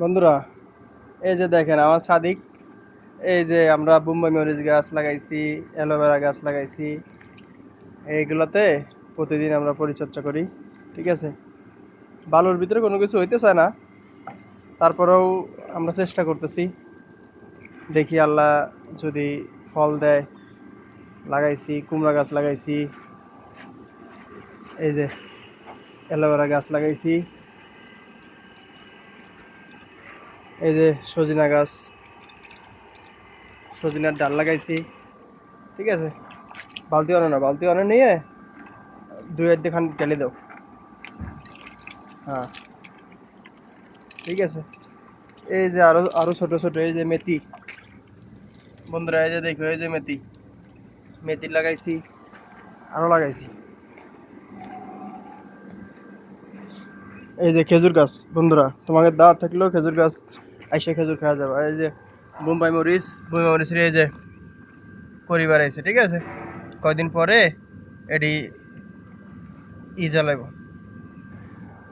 বন্ধুরা, এই যে দেখেন আমার সাদিক, এই যে আমরা বোম্বাই মরিচ গাছ লাগাইছি, অ্যালোভেরা গাছ লাগাইছি। এইগুলোতে প্রতিদিন আমরা পরিচর্যা করি। ঠিক আছে, বালুর ভিতরে কোনো কিছু হইতে চায় না, তারপরেও আমরা চেষ্টা করতেছি। দেখি আল্লাহ যদি ফল দেয়। লাগাইছি কুমড়া গাছ লাগাইছি, এই যে অ্যালোভেরা গাছ লাগাইছি, এই যে সজিনা গাছ, সজিনার ডাল লাগাইছি। ঠিক আছে, বালতি আনো না, বালতি আনো নিয়ে দুই অর্ধেক খান ঢেলে দাও। হ্যাঁ, ঠিক আছে। এই যে আরো আরো ছোট ছোট এই যে মেথি, বন্ধুরা এই যে দেখো, এই যে মেথি, মেথি লাগাইছি, আরো লাগাইছি। এই যে খেজুর গাছ, বন্ধুরা তোমাকে দাওয়াত থাকলেও খেজুর গাছ আইসে খেজুর খাওয়া যাবে। এই যে বোম্বাই মরিচ, বোম্বাই মরিচের এই যে পরিবার আছে। ঠিক আছে, কয়দিন পরে এটি জ্বালাইব।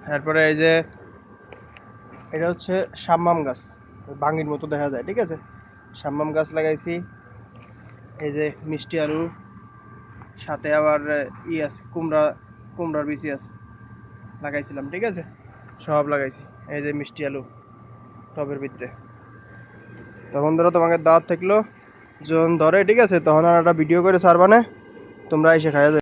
তারপরে এই যে এটা হচ্ছে সাম্মাম গাছ, বাঙির মতো দেখা যায়। ঠিক আছে, সাম্মাম গাছ লাগাইছি। এই যে মিষ্টি আলু, সাথে আবার আছে কুমড়া, কুমড়ার বিচি আছে, লাগাইছিলাম। ঠিক আছে, সব লাগাইছি। এই যে মিষ্টি আলু টবের ভিতরে। তো বন্ধুরা তোমাকে দাওয়াত থাকলো, যখন ধরে ঠিক আছে তখন আর একটা ভিডিও করে ছাড়বানে, তোমরা এসে খাইয়া যাবে।